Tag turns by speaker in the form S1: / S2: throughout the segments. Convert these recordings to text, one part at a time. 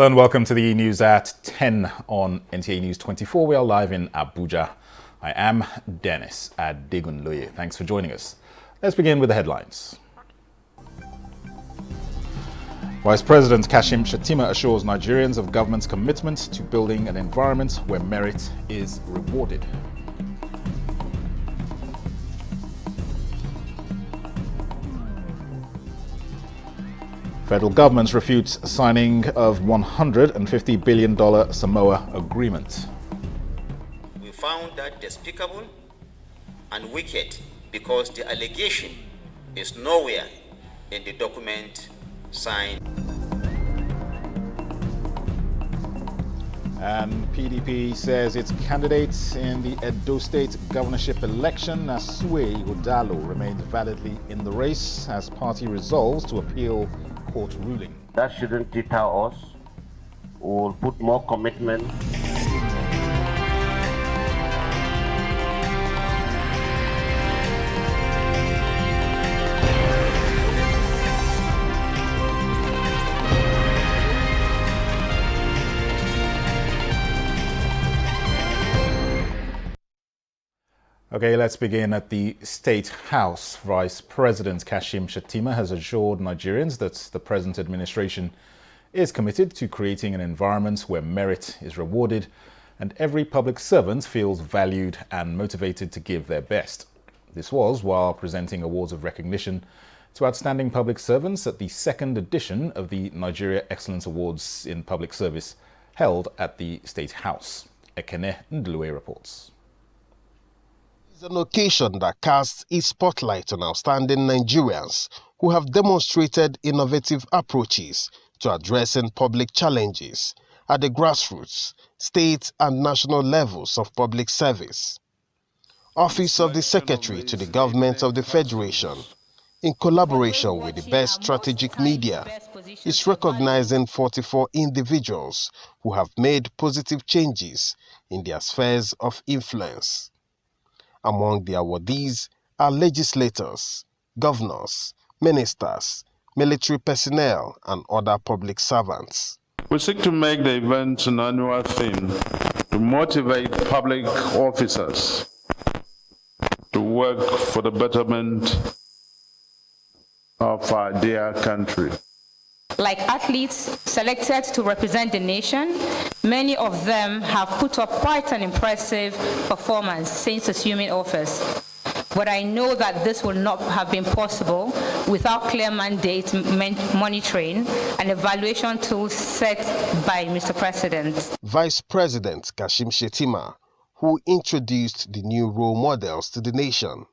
S1: Hello and welcome to the news at 10 on NTA News 24. We are live in Abuja. I am Dennis Adegunloye. Thanks for joining us. Let's begin with the headlines. Vice President Kashim Shettima assures Nigerians of government's commitment to building an environment where merit is rewarded. Federal government refutes signing of $150 billion Samoa agreement.
S2: We found that despicable and wicked because the allegation is nowhere in the document signed.
S1: And PDP says its candidate in the Edo State governorship election, Nasue Udalo, remains validly in the race as party resolves to appeal court ruling.
S3: That shouldn't deter us. We'll put more commitment.
S1: Okay, let's begin at the State House. Vice President Kashim Shettima has assured Nigerians that the present administration is committed to creating an environment where merit is rewarded and every public servant feels valued and motivated to give their best. This was while presenting awards of recognition to outstanding public servants at the second edition of the Nigeria Excellence Awards in Public Service held at the State House. Ekene Ndlue reports.
S4: An occasion that casts a spotlight on outstanding Nigerians who have demonstrated innovative approaches to addressing public challenges at the grassroots, state and national levels of public service. Office of the Secretary to the Government of the Federation, in collaboration with the best strategic media, is recognizing 44 individuals who have made positive changes in their spheres of influence. Among the awardees are legislators, governors, ministers, military personnel, and other public servants.
S5: We seek to make the event an annual theme to motivate public officers to work for the betterment of our dear country.
S6: Like athletes selected to represent the nation, many of them have put up quite an impressive performance since assuming office. But I know that this would not have been possible without clear mandate monitoring and evaluation tools set by Mr. President.
S4: Vice President Kashim Shettima, who introduced the new role models to the nation,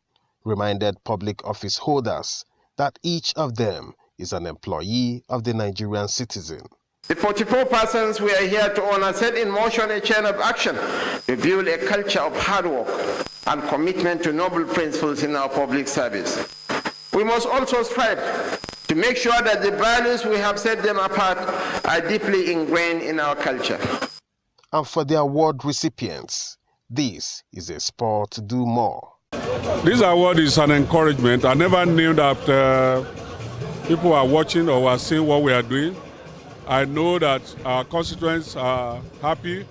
S4: reminded public office holders that each of them is an employee of the Nigerian citizen.
S7: The 44 persons we are here to honor set in motion a chain of action to build a culture of hard work and commitment to noble principles in our public service. We must also strive to make sure that the values we have set them apart are deeply ingrained in our culture.
S4: And for the award recipients, this is a spur to do more.
S8: This award is an encouragement. I never knew that people are watching or are seeing what we are doing. I know that our constituents are happy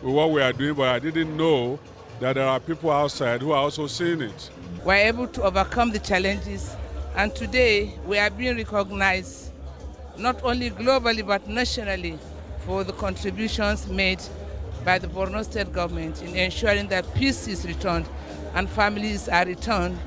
S8: with what we are doing, but I didn't know that there are people outside who are also seeing it.
S9: We're able to overcome the challenges, and today we are being recognized not only globally but nationally for the contributions made by the Borno State government in ensuring that peace is returned and families are returned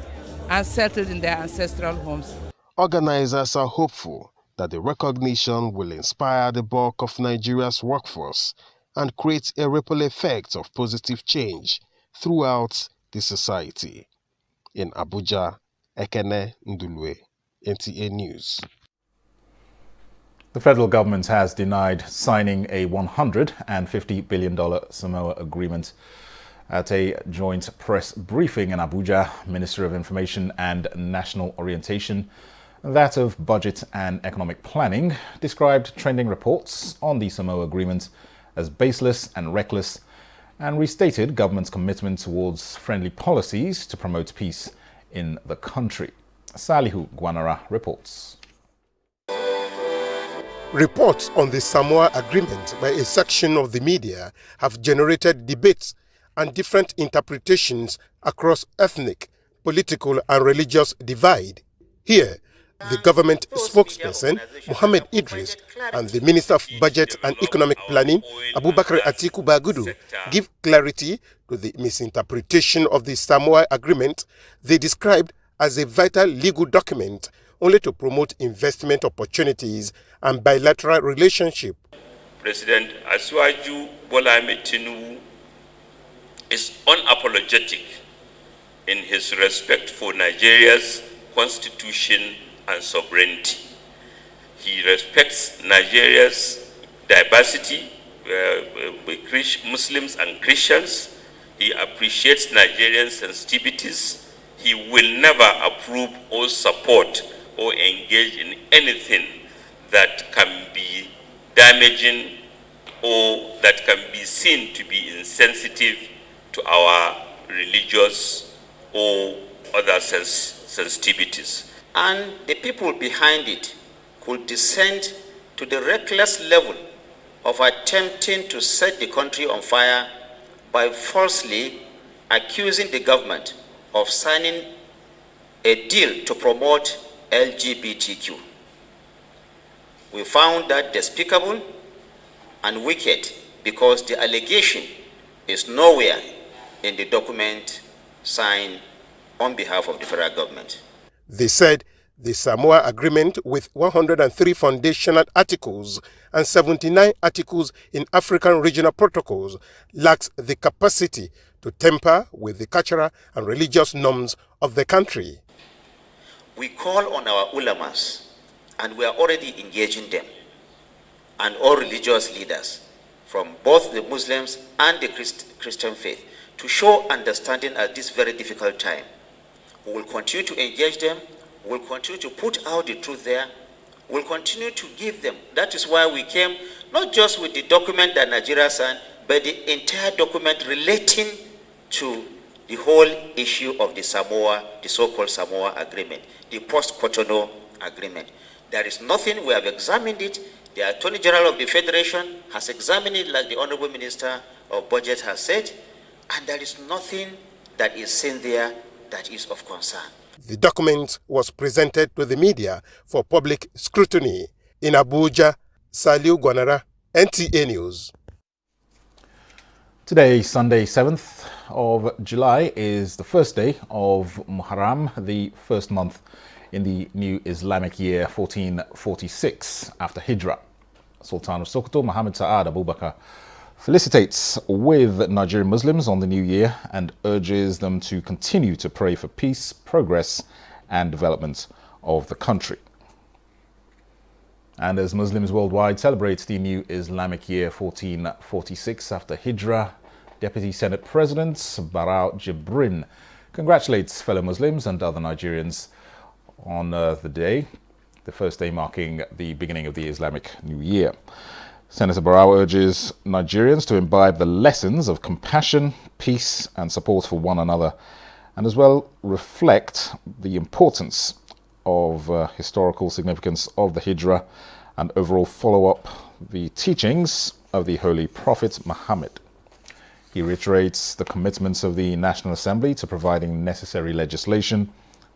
S9: and settled in their ancestral homes.
S4: Organizers are hopeful that the recognition will inspire the bulk of Nigeria's workforce and create a ripple effect of positive change throughout the society. In Abuja, Ekene Ndlue, NTA News.
S1: The federal government has denied signing a $150 billion Samoa agreement. At a joint press briefing in Abuja, Minister of Information and National Orientation, that of Budget and Economic Planning, described trending reports on the Samoa agreement as baseless and reckless, and restated government's commitment towards friendly policies to promote peace in the country. Salihu Guanara reports.
S4: Reports on the Samoa Agreement by a section of the media have generated debates and different interpretations across ethnic, political and religious divide. Here, the government spokesperson, Mohammed Idris, and the Minister of Budget and Economic Planning, Abubakar Atiku Bagudu, give clarity to the misinterpretation of the Samoa Agreement they described as a vital legal document only to promote investment opportunities and bilateral relationship.
S10: President Asiwaju Bola Ahmed Tinubu is unapologetic in his respect for Nigeria's constitution and sovereignty. He respects Nigeria's diversity with Muslims and Christians. He appreciates Nigerian sensitivities. He will never approve or support or engage in anything that can be damaging or that can be seen to be insensitive to our religious or other sensitivities.
S2: And the people behind it could descend to the reckless level of attempting to set the country on fire by falsely accusing the government of signing a deal to promote LGBTQ. We found that despicable and wicked because the allegation is nowhere in the document signed on behalf of the federal government.
S4: They said the Samoa Agreement, with 103 foundational articles and 79 articles in African regional protocols, lacks the capacity to temper with the cultural and religious norms of the country.
S2: We call on our ulamas, and we are already engaging them, and all religious leaders from both the Muslims and the Christian faith to show understanding at this very difficult time. We will continue to engage them. We will continue to put out the truth there. We will continue to give them. That is why we came, not just with the document that Nigeria signed, but the entire document relating to the whole issue of the Samoa, the so-called Samoa Agreement, the post-Cotonou Agreement. There is nothing, we have examined it. The Attorney General of the Federation has examined it, like the Honorable Minister of Budget has said, and there is nothing that is seen there that is of concern.
S4: The document was presented to the media for public scrutiny. In Abuja, Saliu Gwanara, NTA News.
S1: Today, Sunday, 7th of July, is the first day of Muharram, the first month in the new Islamic year 1446 after Hijrah. Sultan of Sokoto, Muhammad Sa'ad Abubakar, felicitates with Nigerian Muslims on the new year and urges them to continue to pray for peace, progress and development of the country. And as Muslims worldwide celebrate the new Islamic year 1446 after Hijrah, Deputy Senate President Barau Jibrin congratulates fellow Muslims and other Nigerians on the day, the first day marking the beginning of the Islamic New Year. Senator Barau urges Nigerians to imbibe the lessons of compassion, peace and support for one another, and as well reflect the importance of historical significance of the Hijrah and overall follow up the teachings of the Holy Prophet Muhammad. He reiterates the commitments of the National Assembly to providing necessary legislation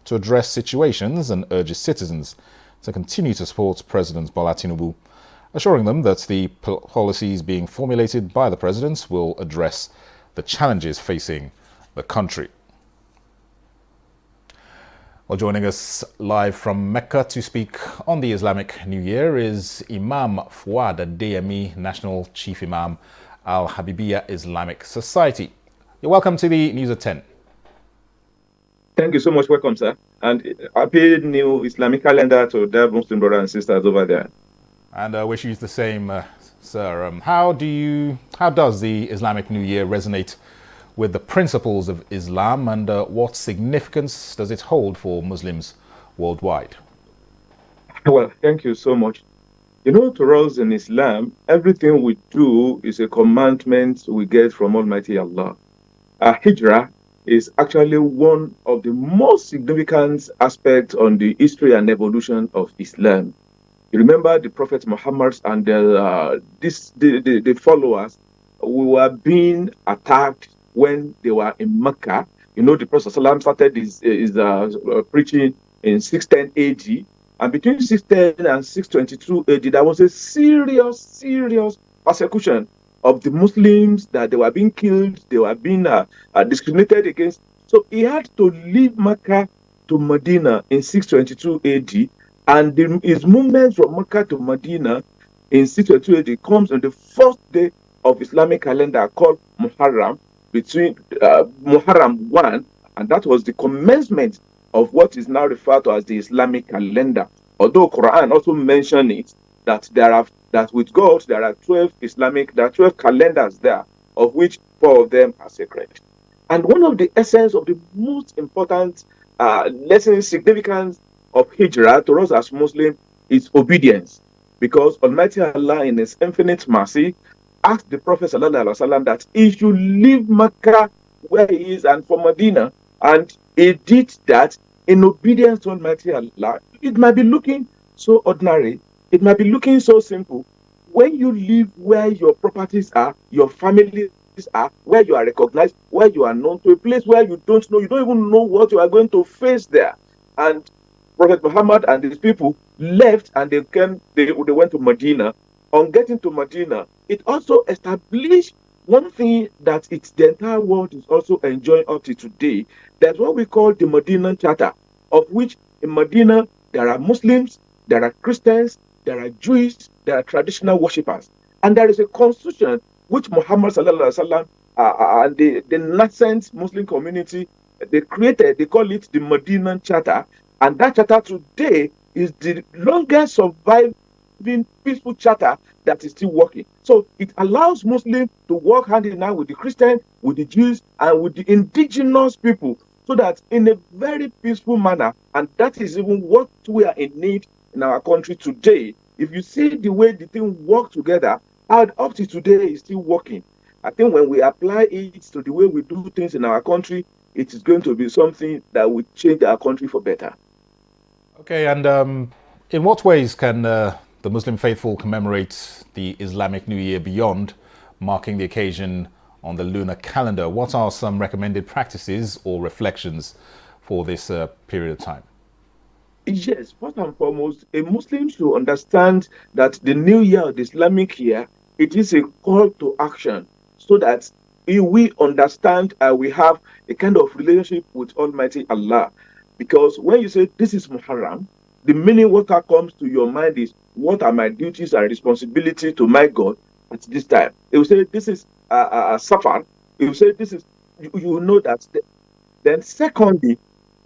S1: to address situations and urges citizens to continue to support President Bola Tinubu, assuring them that the policies being formulated by the President will address the challenges facing the country. Well, joining us live from Mecca to speak on the Islamic New Year is Imam Fuad Adeyemi, National Chief Imam, Al-Habibiyya Islamic Society. You're welcome to the News at 10.
S11: Thank you so much. Welcome, sir. And happy new Islamic calendar to the Muslim brothers and sisters over there.
S1: And wish you the same, sir. How does the Islamic New Year resonate with the principles of Islam, and what significance does it hold for Muslims worldwide?
S11: Well, thank you so much. You know, to us in Islam, everything we do is a commandment we get from Almighty Allah. Hijrah is actually one of the most significant aspects on the history and evolution of Islam. You remember the Prophet Muhammad and the followers who were being attacked when they were in Mecca. You know, the Prophet ﷺ started his preaching in 610 AD. And between 610 and 622 AD, there was a serious persecution of the Muslims, that they were being killed, they were being discriminated against. So he had to leave Mecca to Medina in 622 AD. And his movement from Mecca to Medina in 622 AD comes on the first day of Islamic calendar called Muharram, between Muharram 1, and that was the commencement of what is now referred to as the Islamic calendar. Although Quran also mentioned it, that with God there are 12 calendars there, of which 4 of them are sacred. And one of the essence of the most important lessons, significance of Hijrah to us as Muslims is obedience. Because Almighty Allah, in His infinite mercy, asked the Prophet ﷺ that he should leave Mecca where he is and for Medina. And he did that in obedience to Almighty Allah. It might be looking so ordinary, it might be looking so simple. When you live where your properties are, your families are, where you are recognized, where you are known, to a place where you don't even know what you are going to face there. And Prophet Muhammad and his people left, and they went to Medina. On getting to Medina, it also established one thing that the entire world is also enjoying up to today. That's what we call the Medinan Charter, of which in Medina there are Muslims, there are Christians, there are Jews, there are traditional worshippers. And there is a constitution which Muhammad sallallahu and the nascent Muslim community, they created. They call it the Medinan Charter. And that charter today is the longest surviving peaceful charter that is still working. So it allows Muslims to work hand in hand with the Christians, with the Jews, and with the indigenous people, so that in a very peaceful manner, and that is even what we are in need in our country today. If you see the way the thing work together, and up to today is still working. I think when we apply it to the way we do things in our country, it is going to be something that will change our country for better.
S1: Okay, and in what ways can the Muslim faithful commemorate the Islamic New Year beyond marking the occasion on the lunar calendar? What are some recommended practices or reflections for this period of time?
S11: Yes, first and foremost, a Muslim should understand that the new year, the Islamic year, it is a call to action, so that we understand we have a kind of relationship with Almighty Allah. Because when you say this is Muharram, the meaning what comes to your mind is, what are my duties and responsibility to my God at this time? It will say this is Safar. It will say this is, you know that. Then secondly,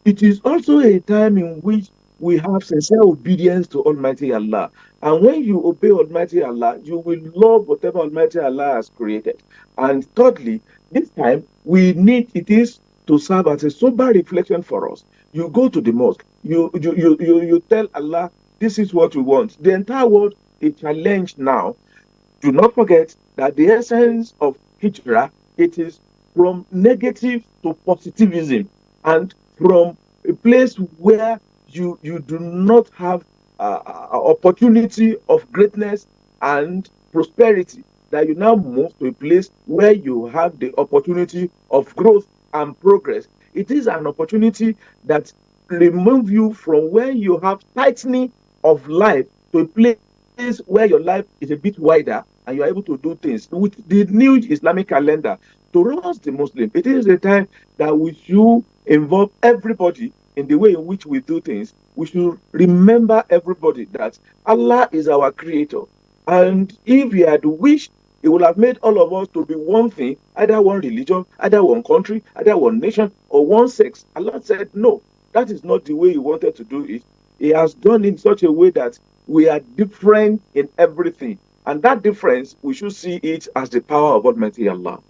S11: it is also a time in which we have sincere obedience to Almighty Allah. And when you obey Almighty Allah, you will love whatever Almighty Allah has created. And thirdly, this time it is to serve as a sober reflection for us. You go to the mosque, you tell Allah, this is what we want. The entire world is challenged now. Do not forget that the essence of Hijrah, it is from negative to positivism, and from a place where you do not have opportunity of greatness and prosperity, that you now move to a place where you have the opportunity of growth and progress. It is an opportunity that remove you from where you have tightening of life to a place where your life is a bit wider and you're able to do things. With the new Islamic calendar, to us, the Muslim, it is a time that we should involve everybody in the way in which we do things. We should remember everybody that Allah is our creator. And if He had wished, He would have made all of us to be one thing, either one religion, either one country, either one nation, or one sex. Allah said, no, that is not the way He wanted to do it. He has done it in such a way that we are different in everything. And that difference, we should see it as the power of Almighty Allah.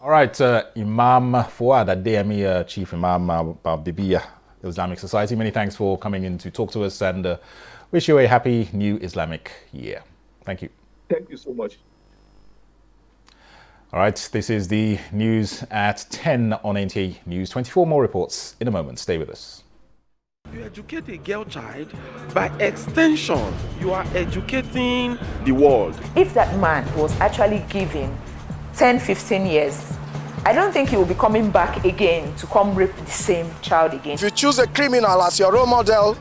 S1: All right, Imam Fuad Adeyemi, Chief Imam of the Islamic Society, many thanks for coming in to talk to us, and wish you a happy new Islamic year. Thank you.
S11: Thank you so much.
S1: All right, this is the news at 10 on NTA News 24. More reports in a moment. Stay with us.
S12: You educate a girl child, by extension, you are educating the world.
S13: If that man was actually given 10, 15 years, I don't think he will be coming back again to come rape the same child again.
S14: If you choose a criminal as your role model,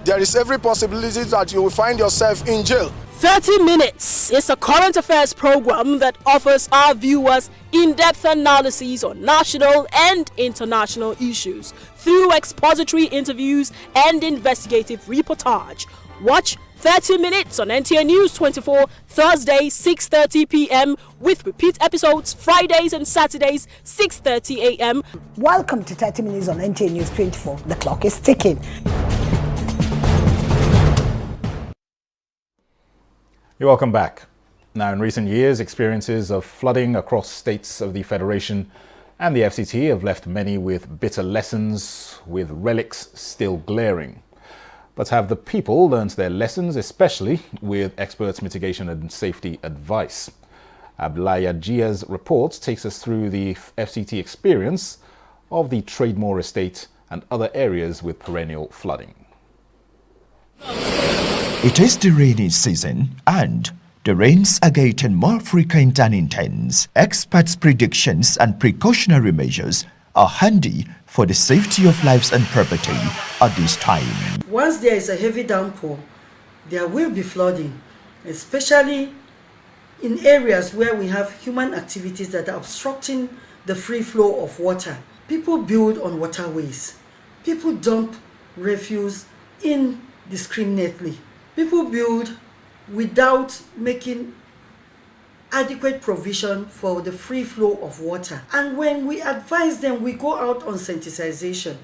S14: there is every possibility that you will find yourself in jail.
S15: 30 Minutes is a current affairs program that offers our viewers in-depth analyses on national and international issues through expository interviews and investigative reportage. Watch 30 Minutes on NTA News 24 Thursday 6:30 p.m. with repeat episodes Fridays and Saturdays 6:30 a.m.
S16: Welcome to 30 Minutes on NTA News 24. The clock is ticking.
S1: You're welcome back. Now, in recent years, experiences of flooding across states of the Federation and the FCT have left many with bitter lessons, with relics still glaring. But have the people learnt their lessons, especially with experts' mitigation and safety advice? Ablaya Gia's report takes us through the FCT experience of the Trademore Estate and other areas with perennial flooding.
S17: It is the rainy season and the rains are getting more frequent and intense. Experts' predictions and precautionary measures are handy for the safety of lives and property at this time.
S18: Once there is a heavy downpour, there will be flooding, especially in areas where we have human activities that are obstructing the free flow of water. People build on waterways. People dump refuse indiscriminately. People build without making adequate provision for the free flow of water. And when we advise them, we go out on sensitization.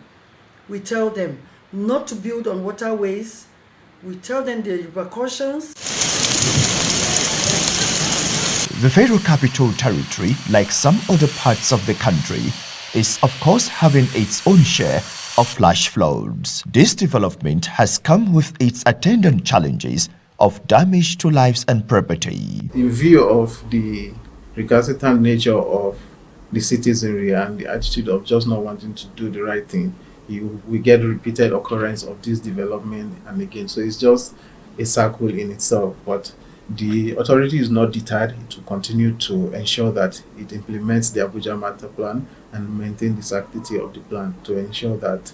S18: We tell them not to build on waterways. We tell them the repercussions.
S17: The Federal Capital Territory, like some other parts of the country, is of course having its own share of flash floods. This development has come with its attendant challenges of damage to lives and property.
S19: In view of the recalcitrant nature of the citizenry and the attitude of just not wanting to do the right thing, we get repeated occurrence of this development and again. So it's just a circle in itself. But the authority is not deterred to continue to ensure that it implements the Abuja Master Plan and maintain the sanctity of the plan to ensure that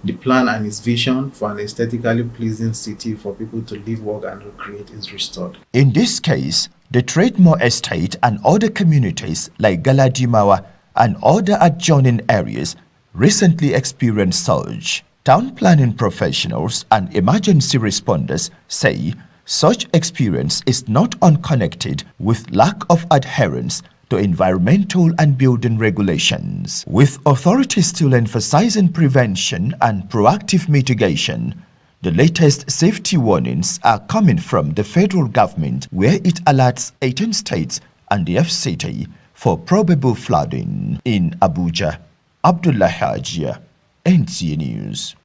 S19: the plan and its vision for an aesthetically pleasing city for people to live, work and recreate is restored.
S17: In this case, the Trademore Estate and other communities like Galadimawa and other adjoining areas recently experienced surge. Town planning professionals and emergency responders say such experience is not unconnected with lack of adherence to environmental and building regulations. With authorities still emphasizing prevention and proactive mitigation, the latest safety warnings are coming from the federal government, where it alerts 18 states and the FCT for probable flooding. In Abuja, Abdullah Hajia, NTA News.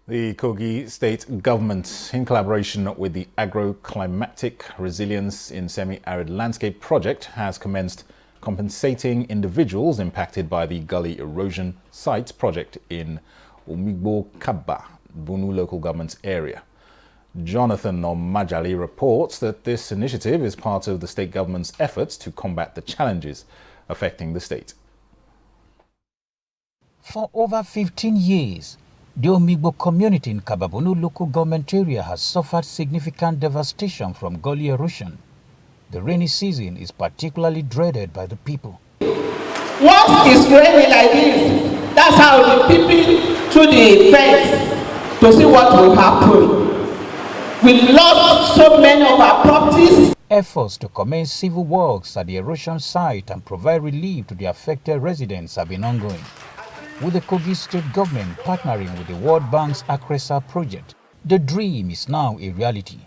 S1: The Kogi State Government, in collaboration with the Agro-Climatic Resilience in Semi-Arid Landscape Project, has commenced compensating individuals impacted by the Gully Erosion Site project in Omigbo Kabba, Bunu local government area. Jonathan Omajali reports that this initiative is part of the state government's efforts to combat the challenges affecting the state.
S20: For over 15 years, the Omigbo community in Kababunu local government area has suffered significant devastation from gully erosion. The rainy season is particularly dreaded by the people.
S21: Once it's raining like this, that's how the people through the fence to see what will happen. We lost so many of our properties.
S20: Efforts to commence civil works at the erosion site and provide relief to the affected residents have been ongoing, with the Kogi State government partnering with the World Bank's Akresa project. The dream is now a reality,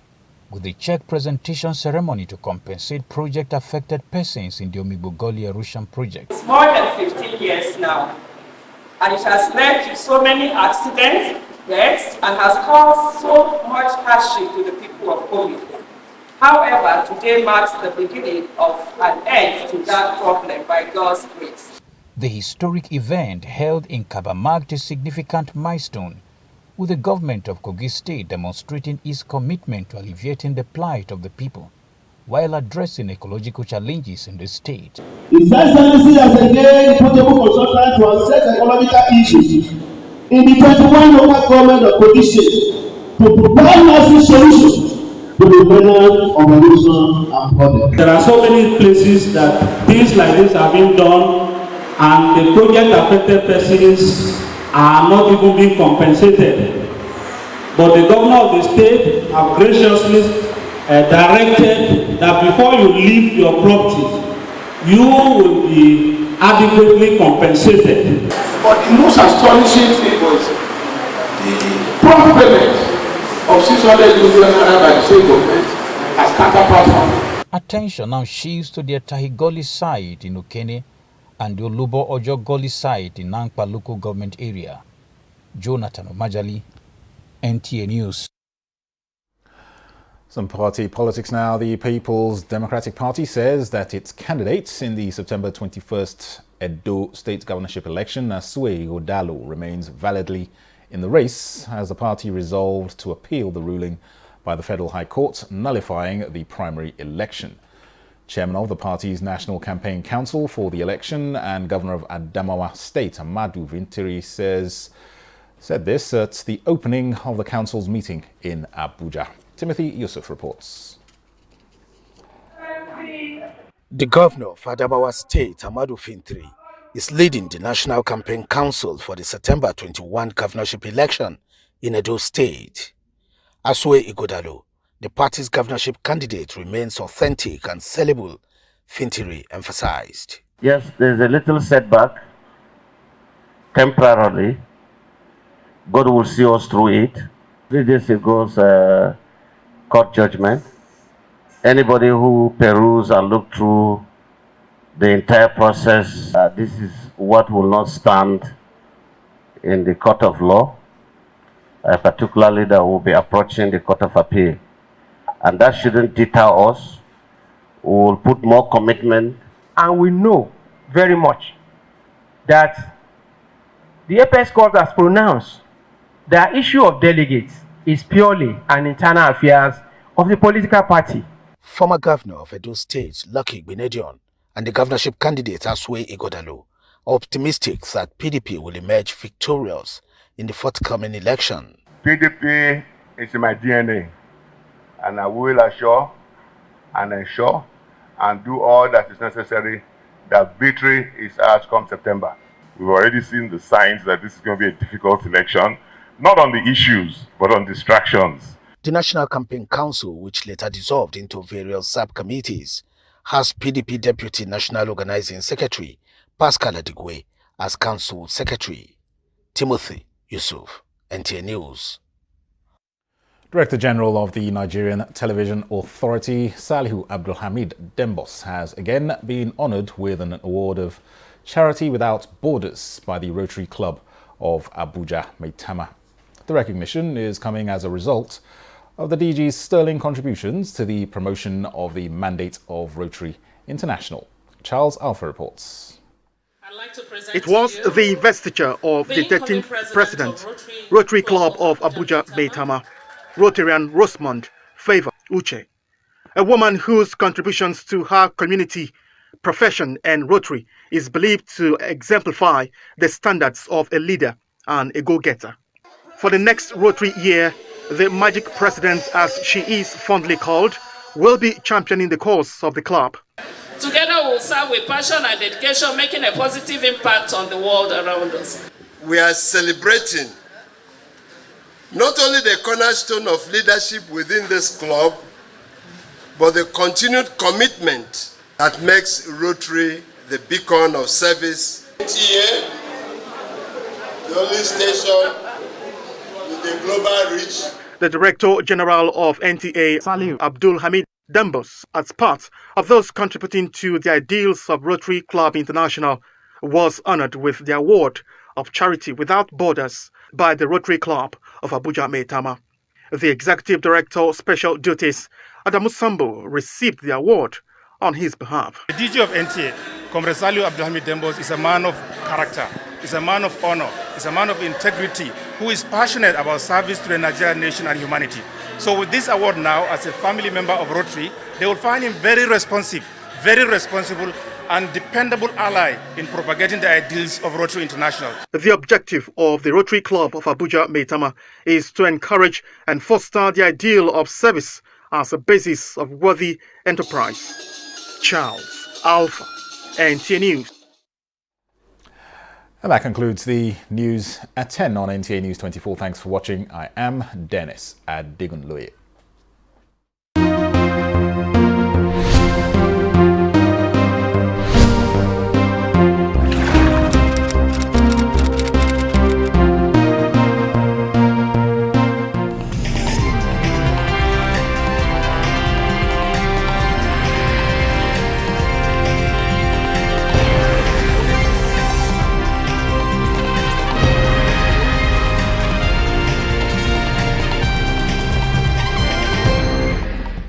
S20: with the check presentation ceremony to compensate project-affected persons in the Omigbo Gully Erosion project.
S21: It's more than 15 years now, and it has led to so many accidents, deaths, and has caused so much hardship to the people of Omigbo. However, today marks the beginning of an end to that problem by God's grace.
S20: The historic event held in Kaba marked a significant milestone, with the government of Kogi State demonstrating its commitment to alleviating the plight of the people while addressing ecological challenges in the state.
S21: His Excellency has again portable consultant to assess economical issues in the 21 local government of Kogi State to provide lasting solutions to the menace of erosion and flooding.
S3: There are so many places that things like this are being done and the project affected persons are not even being compensated. But the governor of the state have graciously directed that before you leave your property, you will be adequately compensated.
S21: But the most astonishing thing was the prompt payment of 600 million naira by the state government as counterpart.
S20: Attention now shifts to the Tahigoli site in Okene and the Olubo Ojogoli site in Nankpa local government area. Jonathan Omajali, NTA News.
S1: Some party politics now. The People's Democratic Party says that its candidate in the September 21st Edo State governorship election, Asue Ighodalo, remains validly in the race as the party resolved to appeal the ruling by the Federal High Court nullifying the primary election. Chairman of the party's National Campaign Council for the election and Governor of Adamawa State, Amadu Vintiri, said this at the opening of the council's meeting in Abuja. Timothy Yusuf reports.
S22: The governor of Adamawa State, Amadu Vintiri, is leading the National Campaign Council for the September 21 governorship election in Edo State. Asue Ighodalo, the party's governorship candidate, remains authentic and sellable, Vintiri emphasized.
S23: Yes, there's a little setback temporarily. God will see us through it. 3 days ago's court judgment. Anybody who peruse and look through the entire process, this is what will not stand in the court of law, particularly that will be approaching the court of appeal. And that shouldn't deter us. We will put more commitment.
S24: And we know very much that the Apex Court has pronounced the issue of delegates is purely an internal affairs of the political party.
S22: Former governor of Edo State, Lucky Benedion, and the governorship candidate Asue Ighodalo are optimistic that PDP will emerge victorious in the forthcoming election.
S25: PDP is in my DNA, and I will assure and ensure and do all that is necessary that victory is ours come September. We've already seen the signs that this is going to be a difficult election, not on the issues, but on distractions.
S22: The National Campaign Council, which later dissolved into various sub-committees, has PDP Deputy National Organizing Secretary Pascal Adigwe as Council Secretary. Timothy Yusuf, NTA News.
S1: Director General of the Nigerian Television Authority, Salihu Abdulhamid Dembos, has again been honoured with an award of Charity Without Borders by the Rotary Club of Abuja Maitama. The recognition is coming as a result of the DG's sterling contributions to the promotion of the mandate of Rotary International. Charles Alpha reports.
S26: It was the investiture of the 13th President, Rotary Club of Abuja Maitama, Rotarian Rosamond Favor Uche, a woman whose contributions to her community, profession and Rotary is believed to exemplify the standards of a leader and a go-getter. For the next Rotary year, the Magic President, as she is fondly called, will be championing the cause of the club.
S27: Together we will serve with passion and dedication, making a positive impact on the world around us.
S28: We are celebrating not only the cornerstone of leadership within this club, but the continued commitment that makes Rotary the beacon of service. NTA, the only station with a global reach.
S26: The Director General of NTA, Salihu Abdulhamid Dembos, as part of those contributing to the ideals of Rotary Club International, was honored with the award of Charity Without Borders by the Rotary Club of Abuja Maitama. The Executive Director Special Duties, Adamu Sambo, received the award on his behalf.
S2: The DG of NTA, Comrade Saliu Abdulhamid Dembos, is a man of character, is a man of honor, is a man of integrity, who is passionate about service to the Nigerian nation and humanity. So with this award now, as a family member of Rotary, they will find him very responsive, very responsible, and dependable ally in propagating the ideals of Rotary International.
S26: The objective of the Rotary Club of Abuja Maitama is to encourage and foster the ideal of service as a basis of worthy enterprise. Charles Alpha, NTA News.
S1: And that concludes the news at 10 on NTA News 24. Thanks for watching. I am Dennis Adigunloye.